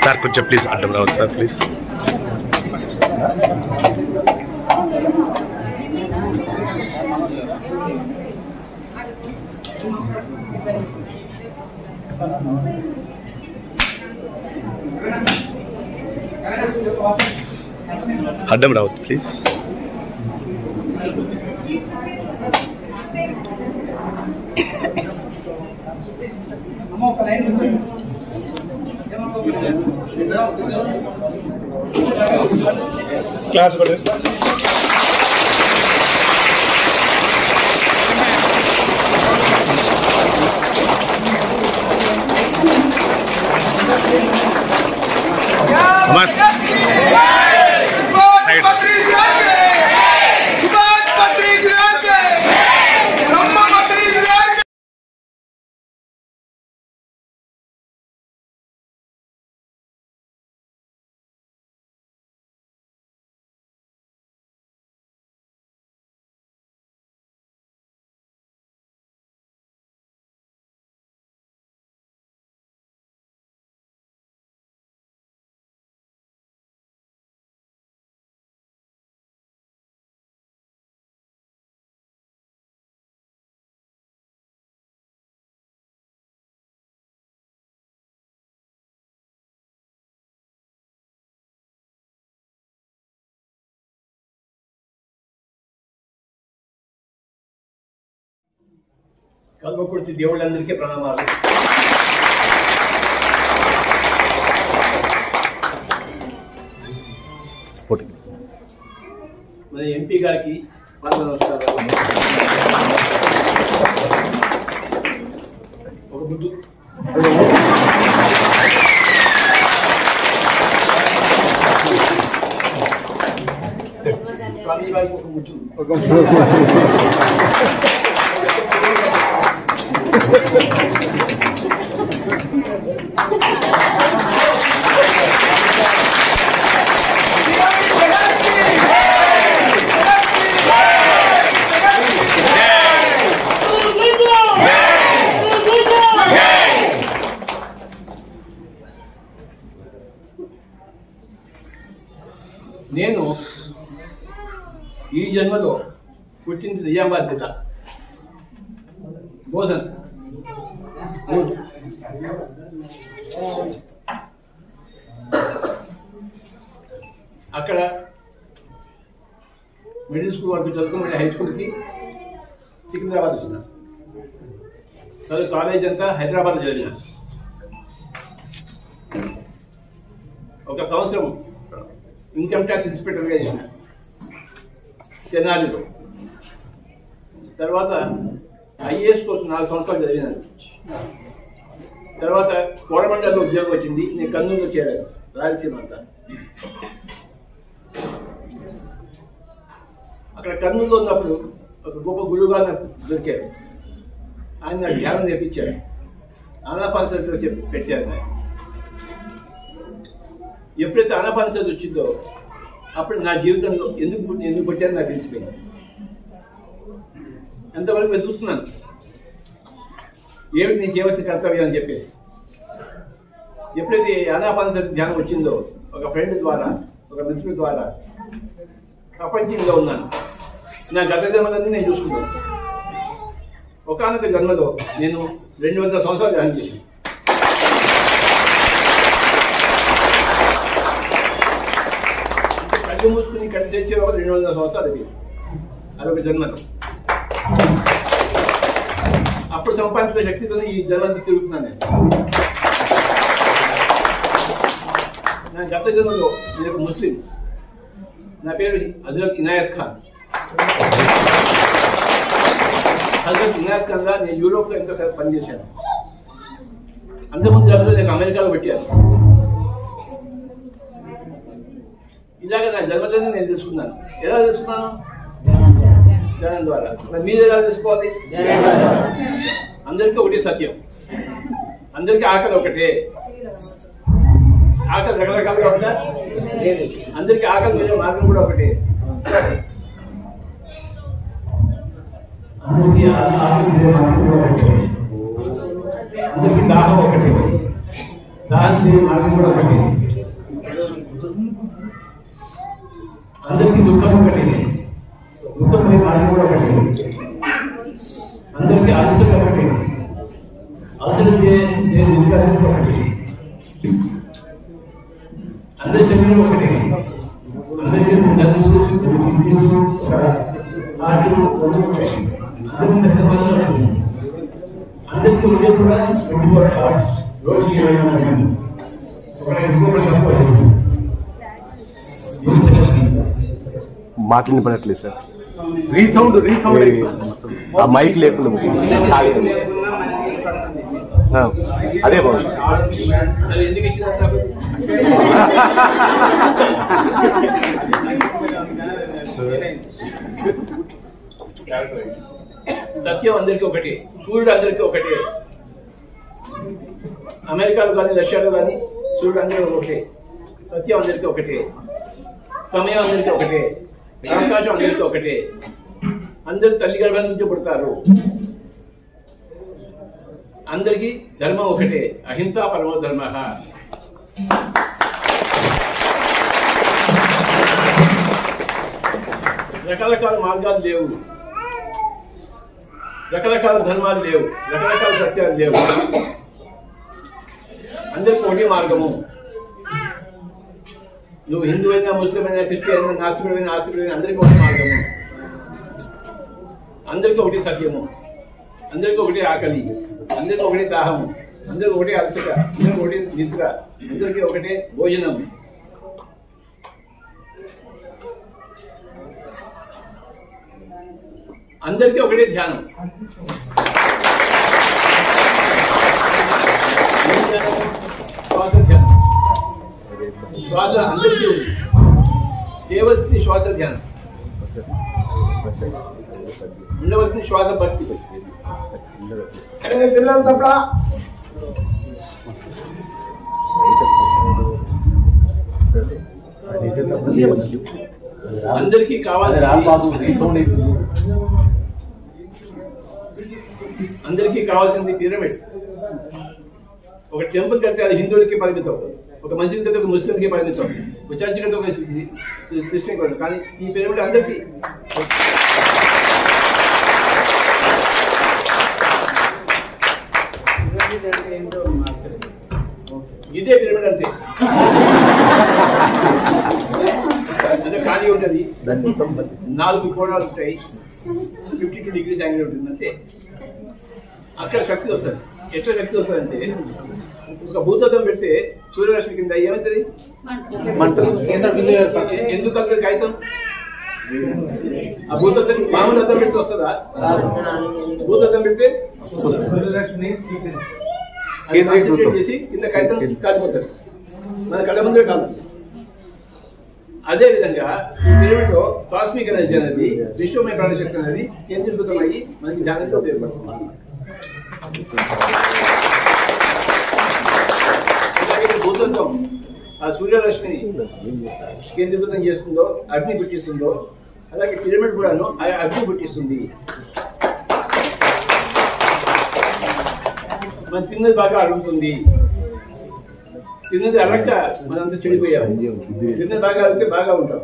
Sir కొంచెం please అడ్డం రావచ్చు సార్ ప్లీజ్. అడ్డం రావద్దు ప్లీజ్. క్లాస్ కల్వకుర్తి దేవుళ్ళందరికీ ప్రణామాలు. మన ఎంపీ గారికి నమస్కారాలు. ఒక బుద్ధు స్వామి గారికి ఒక ముచ్చు. నేను ఈ జన్మలో పుట్టింది నిజామాబాద్ జిల్లా బోధన్. అక్కడ మిడిల్ స్కూల్ వరకు చదువుకుని హై స్కూల్కి సికింద్రాబాద్ వచ్చిన. చదువు కాలేజ్ అంతా హైదరాబాద్ చదివిన. ఒక సంవత్సరం ఇన్కమ్ ట్యాక్స్ ఇన్స్పెక్టర్గా చేసిన తెనాలిలో. తర్వాత ఐఏఎస్ కోసం 4 సంవత్సరాలు చదివినాను. తర్వాత కోరమండల్లో ఉద్యోగం వచ్చింది. నేను కర్నూలులో చేరాను, రాయలసీమ అంతా. అక్కడ కర్నూలులో ఉన్నప్పుడు ఒక గొప్ప గురువుగారు నాకు దొరికారు. ఆయన నాకు ధ్యానం నేర్పించారు. ఆనాపానసతిలో పెట్టారు. ఆయన ఎప్పుడైతే ఆనాపానసతి వచ్చిందో అప్పుడు నా జీవితంలో ఎందుకు పెట్టారో నాకు తెలిసిపోయింది. అంతవరకు వెతుకుతున్నాను ఏమిటి నేను చేయవలసిన కర్తవ్యం అని చెప్పేసి. ఎప్పుడైతే ఆనాపానసతి ధ్యానం వచ్చిందో ఒక ఫ్రెండ్ ద్వారా, ఒక మిత్రుడి ద్వారా ప్రపంచంలో ఉన్నాను. నా గత జన్మలన్నీ నేను చూసుకున్నాను. ఒకానొక జన్మలో నేను 200 సంవత్సరాలు ధ్యానం చేశాను. కళ్ళు మూసుకుని కళ్ళు తెచ్చే ఒక 200 సంవత్సరాలు అది. అదొక జన్మలో. అప్పుడు సంపాదించిన శక్తితోనే ఈ జన్మంతా తిరుగుతున్నాను నేను. నా గత జన్మలో నేను ఒక ముస్లిం. నా పేరు హజరత్ ఇనాయత్ ఖాన్. హజరత్ ఇనాయత్ ఖాన్గా నేను యూరోప్లో ఎంతో పనిచేశాను. అంతకుముందు జన్మలో నేను అమెరికాలో పెట్టాను. ఇలాగ నా జన్మలోనే నేను తెలుసుకున్నాను. ఎలా తెలుసుకున్నాను? ధ్యానం ద్వారా. మరి మీరు ఎలా తెలుసుకోవాలి? అందరికీ ఒకటి సత్యం. అందరికీ ఆకలి ఒకటే. ఆకలి రకరకాలుగా ఉందా? లేదు. అందరికీ ఆకలి వేరే మార్గం కూడా ఒకటే. అందరికీ దాహం ఒకటి, దాహం చేయని మార్గం కూడా ఒకటి. అందరికీ దుఃఖం ఒకటి, దుఃఖం లేని మార్గం కూడా ఒకటి. అందరికీ అలసట ఒకటి, అలసట చేయని ఉద్యోగం ఒకటి. అందరి శరీరం ఒకటి, అందరికీ అందరికీ ఉండే కూడా 24 hours, రోజుకి 24 గంటలు. మాటలు పడట్లేదు సార్. రీసౌండ్ ఆ మైక్ లేకుండా అదే బాగుంది. ఎందుకు ఇచ్చిన సత్యం అందరికీ ఒకటి, సూర్యుడు అందరికీ ఒకటే. అమెరికాలో కానీ రష్యాలో కానీ సూర్యుడు అందరికీ ఒకటే, సత్యం అందరికీ ఒకటే, సమయం అందరికీ ఒకటే, అవకాశం అందరికీ ఒకటే. అందరు తల్లి గర్భం నుంచి పుడతారు. అందరికీ ధర్మం ఒకటే, అహింసా పరమో ధర్మ. రకరకాల మార్గాలు లేవు, రకరకాల ధర్మాలు లేవు, రకరకాల సత్యాలు లేవు. అందరికీ ఒకటే మార్గము. నువ్వు హిందూ అయినా, ముస్లిం అయినా, క్రిస్టియన్ అయినా, నాస్తికుడైనా, ఆస్తికుడైనా అందరికీ ఒకటి మార్గము. అందరికీ ఒకటి సత్యము, అందరికీ ఒకటి ఆకలి, అందరికీ ఒకటి దాహము, అందరికీ ఒకటి అలసట, అందరికీ ఒకటి నిద్ర, అందరికీ ఒకటే భోజనం. అందరికీ ఒకటే ధ్యానం. శ్వాస ధ్యానం. శ్వాస అందరికీ ఉంది. చేయవలసింది శ్వాస ధ్యానం, ఉండవలసింది శ్వాస భక్తి. పిల్లలు తప్ప అందరికీ కావాల్సింది, అందరికీ కావాల్సింది పిరమిడ్. ఒక టెంపుల్ కడితే అది హిందువులకి పరిమితం, ఒక మసీద్ కడితే ఒక ముస్లింకి పరిమితం, ఒక చర్చ్ కడితే ఒక క్రిస్టియన్ పరిమితం. కానీ ఈ పిరమిడ్ అందరికీ. ఇదే పిరమిడ్ అంటే అంటే ఖాళీ ఉంటుంది, 4 కోణాలు ఉంటాయి, 52 degrees యాంగిల్ ఉంటుంది అంతే. అక్కడ శక్తి వస్తుంది. ఎట్లా శక్తి వస్తుందంటే, ఒక భూతత్వం పెడితే సూర్యరశ్మి కింద ఏమవుతుంది? ఎందుకు అక్కడ కాగితం? ఆ భూతత్వం మామూలు అర్థం పెడితే వస్తుందా? భూతత్వం పెడితే చేసి కింద కాగితం కాలిపోతుంది, మన కళ్ళ ముందే కాదు. అదే విధంగా ఈ పిరమిడ్ లో కాస్మిక్ ఎనర్జీ అనేది, విశ్వమయ ప్రాణశక్తి అనేది కేంద్రీకృతమయ్యి మనకి ధ్యానంతో ఉపయోగపడుతుంది. భూతత్వం ఆ సూర్యరశ్మిని కేంద్రీకృతం చేస్తుందో, అగ్ని పుట్టిస్తుందో, అలాగే పిరమిడ్ కూడాను ఆ అగ్ని పుట్టిస్తుంది. మనం తిన్నది బాగా అరుగుతుంది, తిన్నది అరక్క మనంతా చెడిపోయాము. తిన్నది బాగా అరిగితే బాగా ఉంటాం.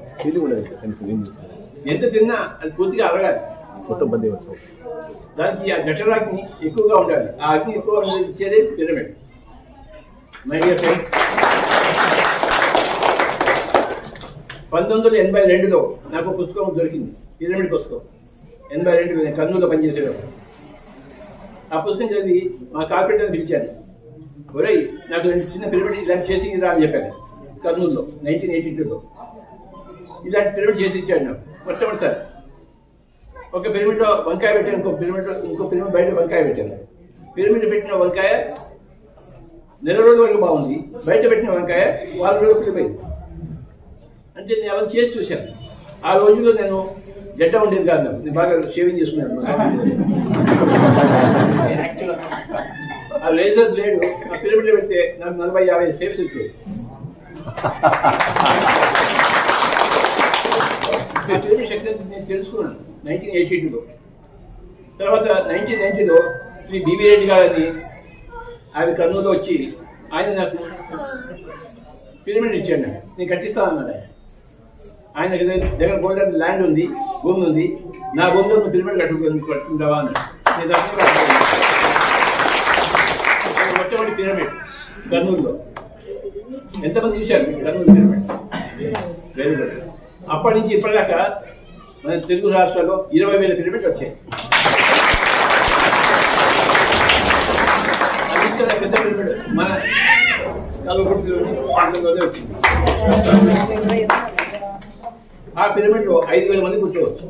ఎంత తిన్నా అది పూర్తిగా అరగాలి. దానికి ఆ జఠరాగ్ని ఎక్కువగా ఉండాలి. ఆ అగ్ని ఎక్కువ ఇచ్చేదే పిరమిడ్. మై డియర్ ఫ్రెండ్స్, 1982లో నాకు పుస్తకం దొరికింది, పిరమిడ్ పుస్తకం. 82 నేను కర్నూలులో పనిచేసేటప్పుడు ఆ పుస్తకం చదివి మా కార్పొరేటర్ని పిలిచాను. ఒరేయ్, నాకు 2 చిన్న పిరమిడ్ ఇలాంటి చేసి రా అని చెప్పాను. కర్నూలులో 1982లో ఇలాంటి పిరమిడ్ చేసి ఇచ్చాడు నాకు మొట్టమొదటిసారి. ఒక పిరమిడ్లో వంకాయ పెట్టాను, ఇంకో పిరమిడ్ బయట వంకాయ పెట్టాను. పిరమిడ్ పెట్టిన వంకాయ నెల రోజుల వరకు బాగుంది, బయట పెట్టిన వంకాయ వారం రోజులు పిలిపోయింది. అంటే నేను అవన్నీ చేసి చూశాను. ఆ రోజుల్లో నేను జట్ట ఉండేది కాదు, నాకు నేను బాగా షేవింగ్ చేసుకున్నాను. ఆ లేజర్ బ్లేడ్ ఆ పిరమిడ్లో పెడితే నాకు 40-50 షేప్స్ వచ్చాయి. పిరమిడ్ శక్తి నేను తెలుసుకున్నాను 1982లో. తర్వాత 1990లో శ్రీ బివి రెడ్డి గారని ఆయన కర్నూలులో వచ్చి ఆయన నాకు పిరమిడ్ ఇచ్చాడు. నేను కట్టిస్తానన్నాడు. ఆయన దగ్గర గోల్డెన్ ల్యాండ్ ఉంది, భూమి ఉంది, నా భూమిలో నువ్వు పిరమిడ్ కట్టుకుంటావా అన్నాడు. నేను మొట్టమొదటి పిరమిడ్ కర్నూలులో. ఎంతమంది చూశారు కర్నూలు పిరమిడ్? Very good. అప్పటి నుంచి ఇప్పటిదాకా మన తెలుగు రాష్ట్రాల్లో 20,000 పిరమిడ్ వచ్చాయి. పెద్ద పిరమిడ్ మన కల్వకుర్తిలోనే వచ్చింది. ఆ పిరమిడ్లో 5,000 మంది కూర్చోవచ్చు.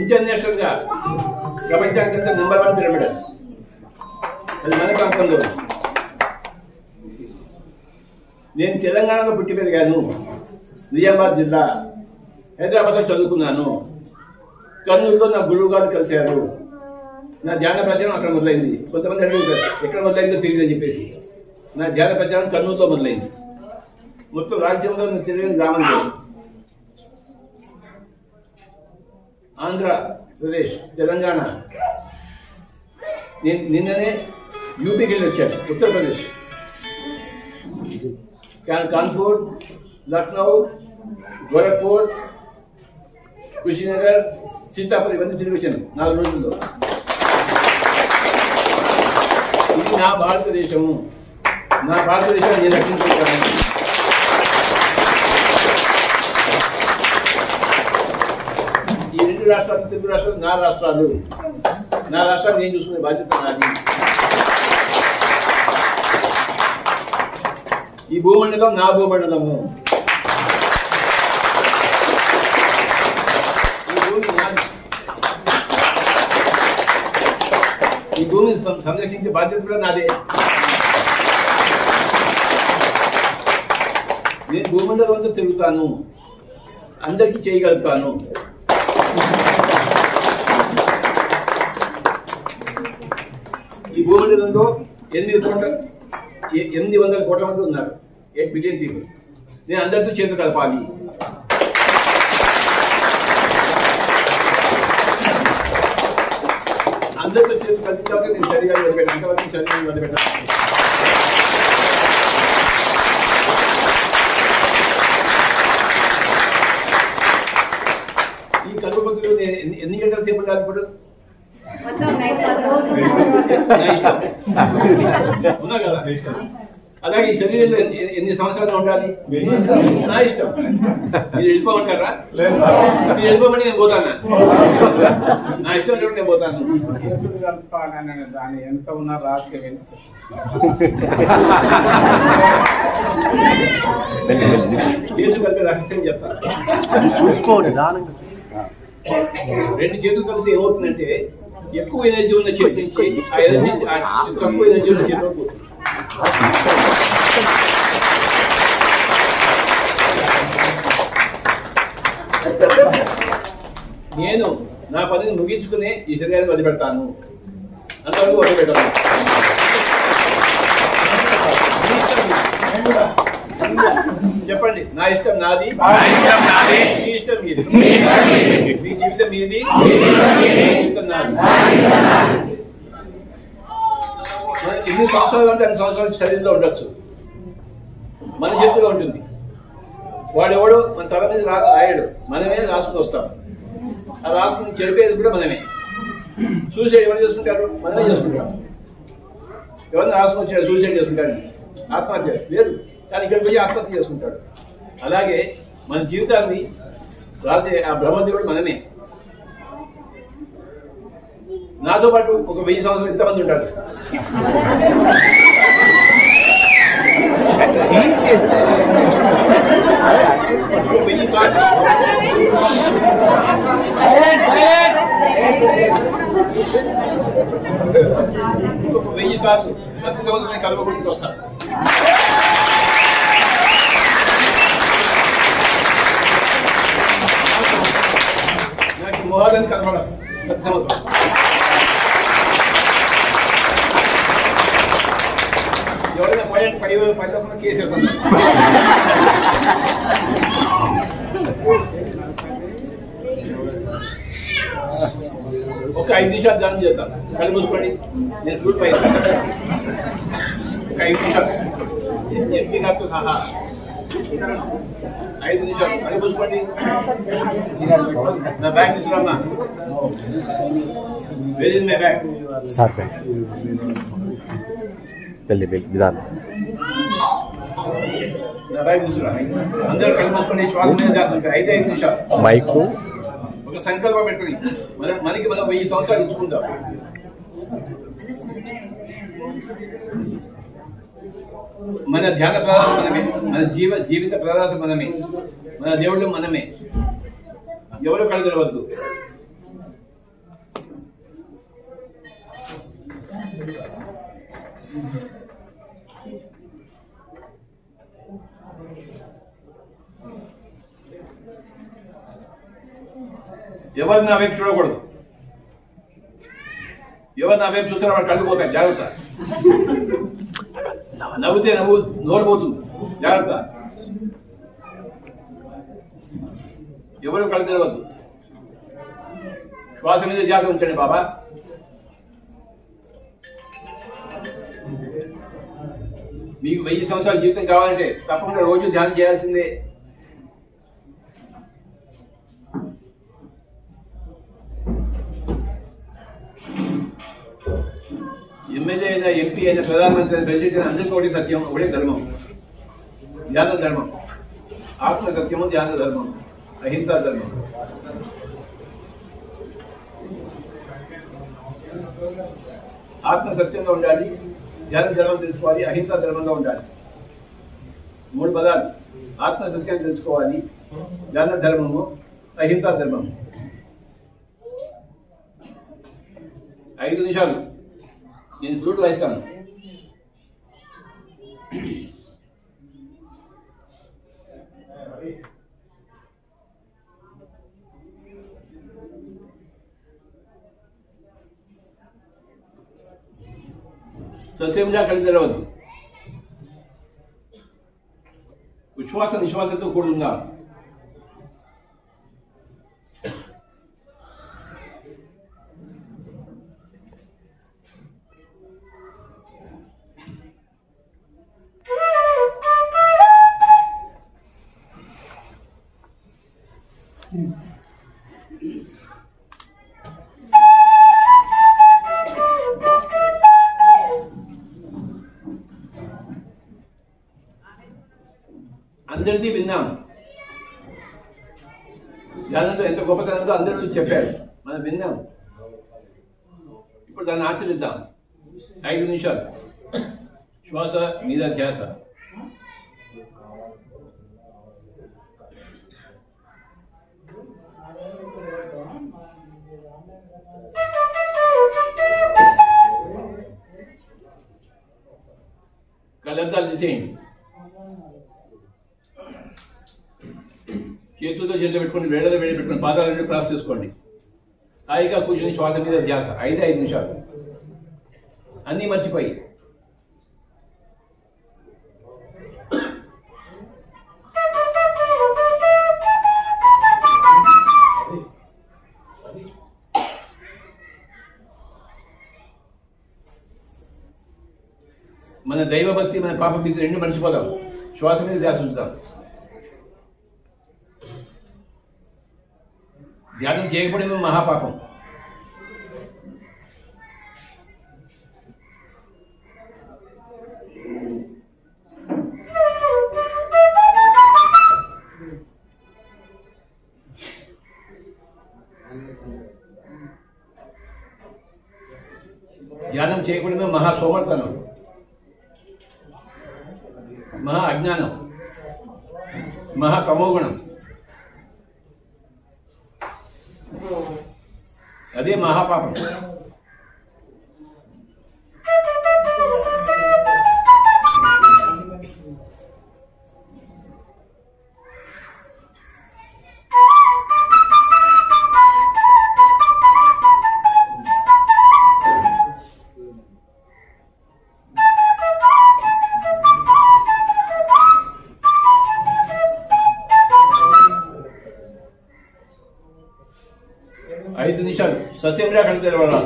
ఇంటర్నేషనల్ గా ప్రపంచానికి నెంబర్ 1 పిరమిడ్ అది మన ప్రాంతంలో. నేను తెలంగాణలో పుట్టి పెరిగాను, నిజామాబాద్ జిల్లా, హైదరాబాద్లో చదువుకున్నాను. కర్నూలులో నా గురువు గారు కలిశారు. నా ధ్యాన ప్రచారం అక్కడ మొదలైంది. కొంతమంది అడుగుతారు ఎక్కడ మొదలైందో తెలియదని చెప్పేసి. నా ధ్యాన ప్రచారం కర్నూలులో మొదలైంది. మొత్తం రాజ్యంలో నేను తిరిగిన గ్రామంలో, ఆంధ్రప్రదేశ్, తెలంగాణ. నేను నిన్ననే యూపీకి వెళ్ళి వచ్చాను, ఉత్తరప్రదేశ్, కాన్పూర్, లక్నో, గోరఖ్పూర్, కుషినగర్, సీతాపూర్ ఇవన్నీ తిరిగి వచ్చాను 4 రోజుల్లో. ఇది నా భారతదేశము. నా భారతదేశాన్ని నేను రక్షించుకుంటాను. ఈ 2 రాష్ట్రాలు, తెలుగు రాష్ట్రాలు నా రాష్ట్రాలు. నా రాష్ట్రాన్ని నేను చూసుకునే బాధ్యత నాది. ఈ భూమండలం నా భూమండలము. ఈ భూమిని సంరక్షించే బాధ్యత కూడా నాదే. నేను భూమండలం అంతా తిరుగుతాను, అందరికీ చేయగలుగుతాను. ఈ భూమండలంలో 800 కోట్ల మంది ఉన్నారు, 8 బిలియన్ పీపుల్. నేను అందరితో చేతులు కలపాలి. అందరితో చేతులు కలిసి నేను శరీరాన్ని వదిలిపెట్టాను. అంతవరకు శరీరాన్ని వదిలిపెట్టాను. ఈ కల్పపత్రులు నేను ఎన్ని గంటల సేపు ఉండాలి ఇప్పుడు? ఉన్నా కదా. అలాగే ఈ శరీరంలో ఎన్ని సంవత్సరాలు ఉండాలి? నా ఇష్టం. మీరు వెళ్ళిపోమంటారా? మీరు వెళ్ళిపోమంటే నేను పోతానా? నా ఇష్టం నేను పోతాను. దాని ఎంత ఉన్నా రాసి చేతులు కలిపి రహస్యం చెప్తాను. చూసుకోండి. 2 చేతులు కలిసి ఏమవుతుందంటే ఎక్కువ ఎనర్జీ ఉన్న చేతి నుంచి ఆ ఎనర్జీ తక్కువ ఎనర్జీ ఉన్న చేతిలో పోతుంది. నేను నా పనిని ముగించుకునే ఈ శరీరాన్ని వదిలిపెడతాను. అంతవరకు వదిలిపెట్టాను. చెప్పండి, నా ఇష్టం నాది, మీ ఇష్టం మీది. మీ జీవితం మీది, జీవితం నాది. ఎన్ని సంవత్సరాలు అంటే అన్ని సంవత్సరాలు శరీరంలో ఉండొచ్చు, మన చేతిలో ఉంటుంది. వాడెవడు మన తల మీద రాయడు, మనమే రాసుకుని వస్తాం. ఆ రాసుకుని చెరిపేది కూడా మనమే. సూసైడ్ ఎవరు చేసుకుంటారు? మనమే చేసుకుంటాం. ఎవరిని రాసుకుని వచ్చాడు సూసైడ్ చేసుకుంటాడు, ఆత్మహత్య లేదు, కానీ ఇక్కడికి పోయి ఆత్మహత్య చేసుకుంటాడు. అలాగే మన జీవితాన్ని రాసే ఆ బ్రహ్మదేవుడు మనమే. నాతో పాటు ఒక 1000 సంవత్సరాలు ఎంతమంది ఉంటారు? ఒక 1000 సార్లు ప్రతి సంవత్సరం కలవకుంటూ వస్తాను. నాకు మొహాలని కలవడం ప్రతి సంవత్సరం. ఎవరైనా పోయాడు 10 కేసేస్తాను. ఒక 5 నిమిషాలు ధ్యానం చేద్దాం. కళ్ళు మూసుకోండి. నేను ఫ్లూట్ పై ఒక 5 నిమిషాలు ఎంపీ గారితో సహా 5 నిమిషాలు కళ్ళు మూసుకోండి. నా బ్యాగ్ తీసుకురామ్మా. Where is my bag? Sir వెళ్ళి విధానం నా బ్యాగ్ తీసుకురా. అందరూ కళ్ళు మూసుకోండి. శ్వాస మీద ధ్యాస ఉంటాయి. 5 నిమిషాలు మైకు ఒక సంకల్పం పెట్టుకుని మనకి మనం 1000 సంవత్సరాలు ఇచ్చుకుంటాం. మన ధ్యాన ప్రదాత మనమే, మన జీవిత ప్రదాత మనమే, మన దేవుళ్ళు మనమే. ఎవరు కళ్ళు తెరవద్దు. ఎవరు నా వైపు చూడకూడదు. ఎవరు నా వైపు చూస్తారో వాడు కళ్ళు పోతాయి. జాగ్రత్త. నవ్వుతే నోరు పోతుంది. జాగ్రత్త. ఎవరు కళ్ళు తెరవద్దు. శ్వాస మీద ధ్యాస ఉంచండి బాబా. మీకు 1000 సంవత్సరాల జీవితం కావాలంటే తప్పకుండా రోజు ధ్యానం చేయాల్సిందే. ఎమ్మెల్యే అయినా, ఎంపీ అయినా, ప్రధానమంత్రి అయినా, ప్రెసిడెంట్ అయినా అందరికీ ఒకటే సత్యం, ఒకటే ధర్మం. ధ్యాన ధర్మం. ఆత్మ సత్యము, ధ్యాన ధర్మం, అహింసా ధర్మం. ఆత్మ సత్యంగా ఉండాలి, ధ్యాన ధర్మం తెలుసుకోవాలి, అహింసా ధర్మంగా ఉండాలి. 3 పదాలు. ఆత్మ సత్యాన్ని తెలుసుకోవాలి, ధ్యాన ధర్మము, అహింసా ధర్మము. 5 నిమిషాలు నేను ఫ్లూట్ వాయిస్తాను. సస్యంగా కళ్ళు తెరవద్దు. ఉచ్ఛ్వాస నిశ్వాసంతో కూడుందా. అందరిది విన్నాం. ధ్యానంలో ఎంత గొప్పతనంతో అందరూ చెప్పారు, మనం విన్నాం. ఇప్పుడు దాన్ని ఆచరిద్దాం. 5 నిమిషాలు శ్వాస మీద ధ్యాస. కళ్ళద్దాలు తీసేయండి. చేతులతో చేతులు పెట్టుకోండి, వేళ్ళతో వేడి పెట్టుకోండి, పాదాలు 2 క్రాస్ చేసుకోండి. హాయిగా కూర్చొని శ్వాస మీద ధ్యాస. 5 నిమిషాలు అన్నీ మర్చిపోయి. మన దైవభక్తి, మన పాపభక్తి 2 మర్చిపోదాం. శ్వాస మీద ధ్యాస ఉంచుదాం. ధ్యానం చేయకపోవడమే మహాపాపం. ధ్యానం చేయకపోవడమే మహా సోమర్తనం, మహా అజ్ఞానం, మహా తమోగుణం. అదే మహాపాపం. నిమిషాలు సస్యంగా కళ్ళు తెరవాలి.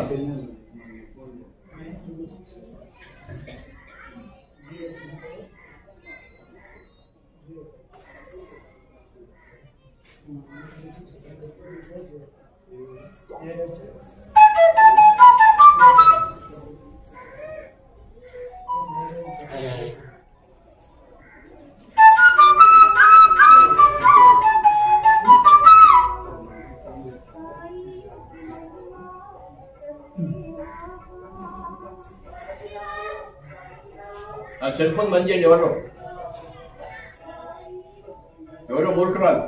ఆ సెల్ ఫోన్ బంద్ చేయండి. ఎవరో మూర్ఖురాలు.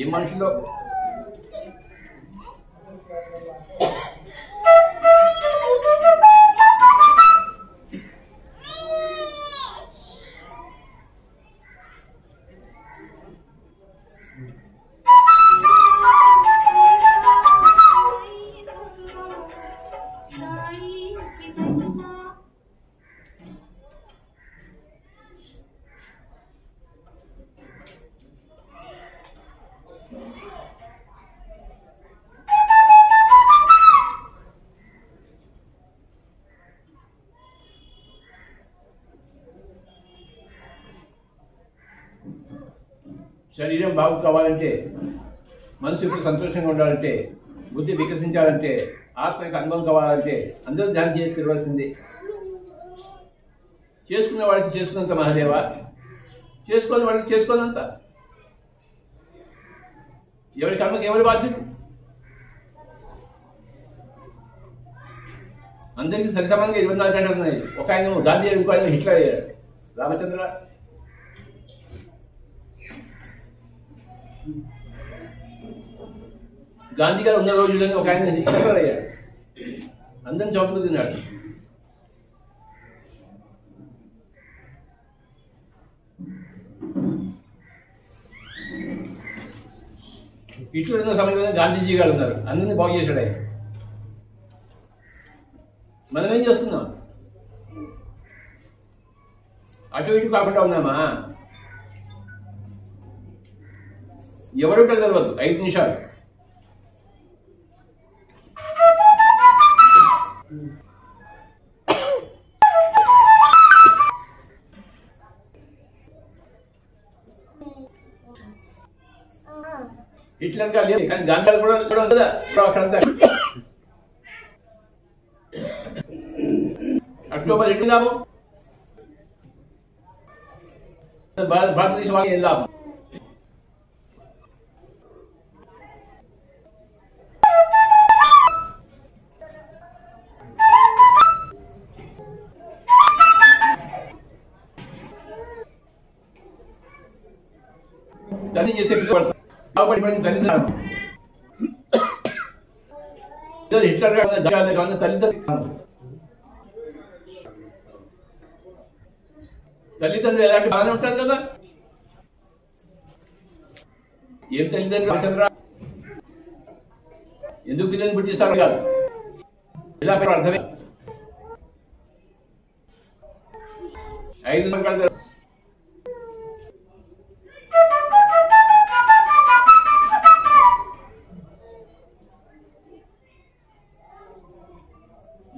ఏ మనుషులో శరీరం బాగు కావాలంటే, మనసు ఇప్పుడు సంతోషంగా ఉండాలంటే, బుద్ధి వికసించాలంటే, ఆత్మకి అనుభవం కావాలంటే అందరూ ధ్యానం చేసి తిరగాల్సిందే. చేసుకున్న వాడికి చేసుకున్నంత మహాదేవ, చేసుకోని వాడికి చేసుకోనంత. ఎవరి కర్మకి ఎవరి బాధ్యత. అందరికీ సరిసమానంగా 24 గంటలు ఉన్నాయి. ఒక ఆయన గాంధీ అయ్యాడు, ఇంకో ఆయన హిట్లర్ అయ్యాడు. రామచంద్ర గాంధీ గారు ఉన్న రోజుల్లోనే ఒక ఆయన హిట్లర్ అయ్యాడు. అందరిని చంపుకు తిన్నాడు. హిట్లర్ ఉన్న సమయంలో గాంధీజీ గారు ఉన్నారు. అందరినీ బాగు చేశాడు ఆయన. మనం ఏం చేస్తున్నాం? అటు ఇటు కాకుండా ఉన్నామా? ఎవరు తెలియదు. 5 నిమిషాలు. హిట్లర్ గారు లేదు, కానీ గాంధీ కూడా ఉంది కదా అక్కడంతా. అక్టోబర్ 2 లాభం, భారతదేశం వాళ్ళకి ఏం లాభం? తల్లి చేస్తే పిల్లలు బాగుపడిపోయింది. తల్లిదండ్రులు హిట్లర్ గారు తల్లిదండ్రులు ఎలాంటి బాధ ఉంటారు కదా. ఏం తల్లిదండ్రులు రామచంద్ర ఎందుకు పిల్లల్ని పుట్టిస్తారు కాదు, ఇలా అర్థమే. 5 రకాల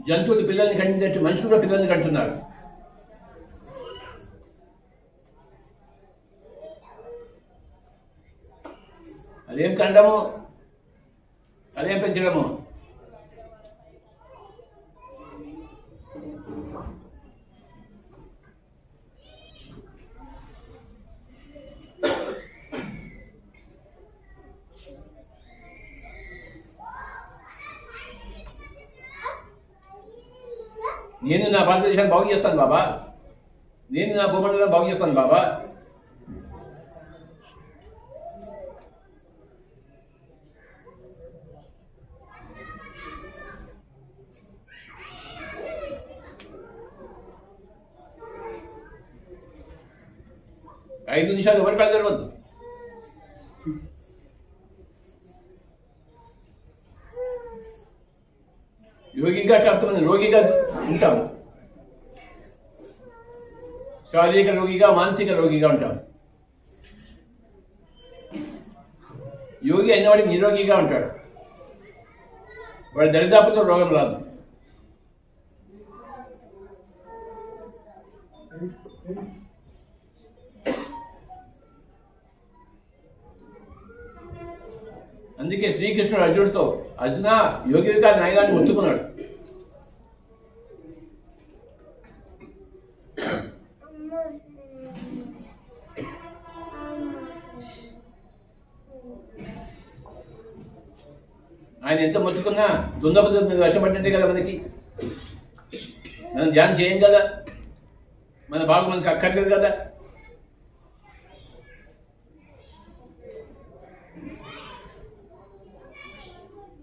జంతువులు పిల్లల్ని కంటినట్టు మనుషులు కూడా పిల్లల్ని కంటున్నారు. అదేం కండము, అదేం పెంచడము. నేను నా భారతదేశాన్ని బాగు చేస్తాను బాబా, నేను నా భూమండలాన్ని బాగు చేస్తాను బాబా. ఐదు నిమిషాలు ఎవరి కాళ్ళు తెరవద్దు. యోగిగా కాకపోతే రోగిగా ఉంటాం. శారీరక రోగిగా, మానసిక రోగిగా ఉంటాం. యోగి అయిన వాడికి నిరోగిగా ఉంటాడు. వాడి దరిదాపుతో రోగం రాదు. అందుకే శ్రీకృష్ణుడు అర్జునుడితో, అర్జున యోగిగా నాయనాన్ని ఒత్తుకున్నాడు. ఆయన ఎంత మొత్తుకున్నా దుందపద మీద వశపడినట్టే కదా. మనం ధ్యానం చేయం కదా, మన బాగు మనకు అక్కర్లేదు కదా.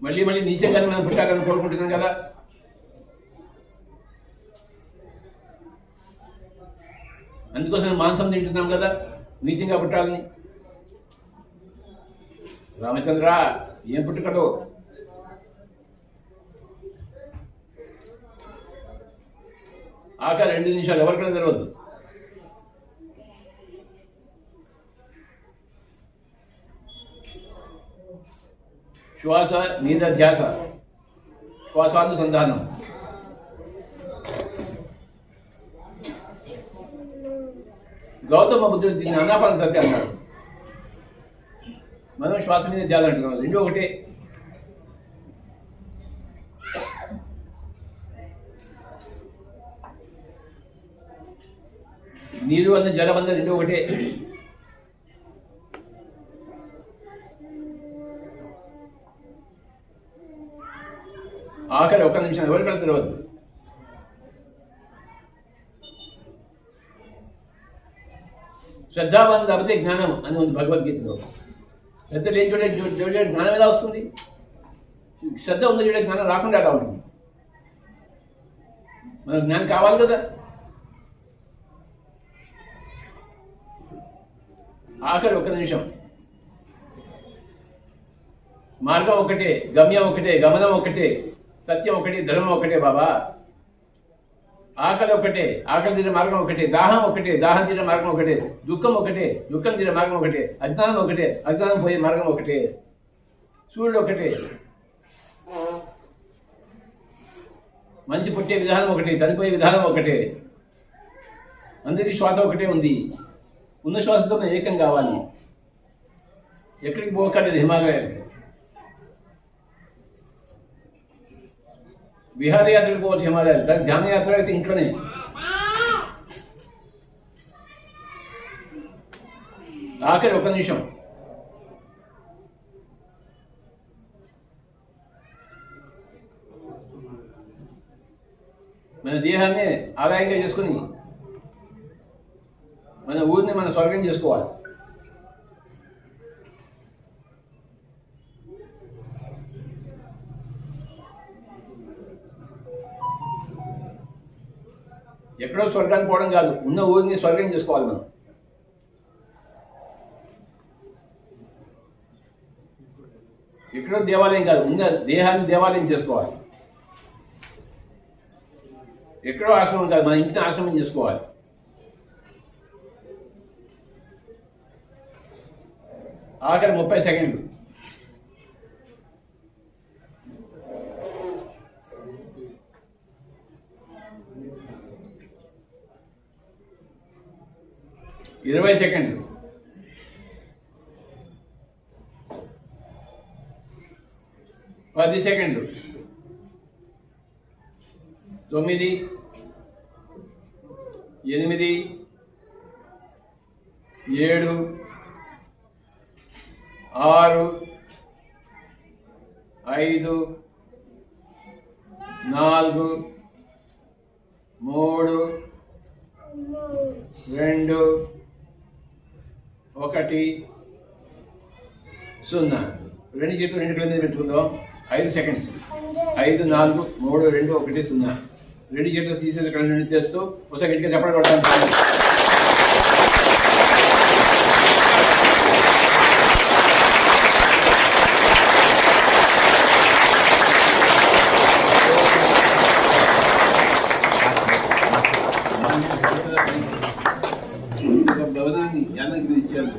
మళ్ళీ మళ్ళీ నీచంగా మనం పుట్టాలని కోరుకుంటున్నాం కదా. అందుకోసం మాంసం తింటున్నాం కదా, నీచంగా పుట్టాలని. రామచంద్ర ఏం పుట్టుకడు. ఆఖరి 2 నిమిషాలు ఎవరికైనా తెలియదు. శ్వాస మీద ధ్యాస, శ్వాసానుసంధానం. గౌతమ బుద్ధుడు దీన్ని అనాపాన సతి అన్నాడు. మనం శ్వాస మీద ధ్యాస అంటున్నాం, రెండు ఒకటే. నీరు అన్న జలం అన్న రెండు ఒకటే. ఆఖరి 1 నిమిషం ఎవరు కూడా తెలియదు. శ్రద్ధావాన్ తప్పితే జ్ఞానం అని ఉంది భగవద్గీతలో. శ్రద్ధ లేని చూడే జ్ఞానం ఎలా వస్తుంది? శ్రద్ధ ఉన్న చూడే జ్ఞానం రాకుండా ఎలా ఉంటుంది? మనకు జ్ఞానం కావాలి కదా. ఆఖరి 1 నిమిషం. మార్గం ఒకటే, గమ్యం ఒకటే, గమనం ఒకటే, సత్యం ఒకటి, ధర్మం ఒకటే బాబా. ఆకలి ఒకటే, ఆకలి తీరే మార్గం ఒకటే, దాహం ఒకటే, దాహం తీరే మార్గం ఒకటే, దుఃఖం ఒకటే, దుఃఖం తీరే మార్గం ఒకటే, అజ్ఞానం ఒకటే, అజ్ఞానం పోయే మార్గం ఒకటే, సూర్యుడు ఒకటే, మనిషి పుట్టే విధానం ఒకటే, చనిపోయే విధానం ఒకటే. అందరికీ శ్వాస ఒకటే ఉంది. ఉన్న శ్వాసతో ఏకం కావాలి. ఎక్కడికి పోకలేదు హిమాలయానికి. విహారయాత్రకు పోవచ్చు హిమాలయాలు, కానీ ధ్యానయాత్ర అయితే ఇంట్లోనే. ఆఖరి 1 నిమిషం. మన దేహాన్ని ఆదాయంగా చేసుకుని మన ఊరిని మన స్వర్గం చేసుకోవాలి. ఎక్కడో స్వర్గానికి పోవడం కాదు, ఉన్న ఊరిని స్వర్గం చేసుకోవాలి మనం. ఎక్కడో దేవాలయం కాదు, ఉన్న దేహాన్ని దేవాలయం చేసుకోవాలి. ఎక్కడో ఆశ్రమం కాదు, మన ఇంటిని ఆశ్రమం చేసుకోవాలి. ఆఖరి 30 సెకండ్లు. ఇరవై సెకండ్లు. 10 సెకండ్లు. 9, 8, 7, 6, 5, 4, 3, 2, 1, 0. 2 చేతులు 2 కళ్ళ మీద పెట్టుకుందాం. 5 సెకండ్స్. 5, 4, 3, 2, 1, 0. 2 చేతులు తీసేది కళ్ళ నుండి చేస్తూ ఒకసారి గట్టిగా చెప్పడం కొడతాను. యాదగిరి ఇచ్చారు.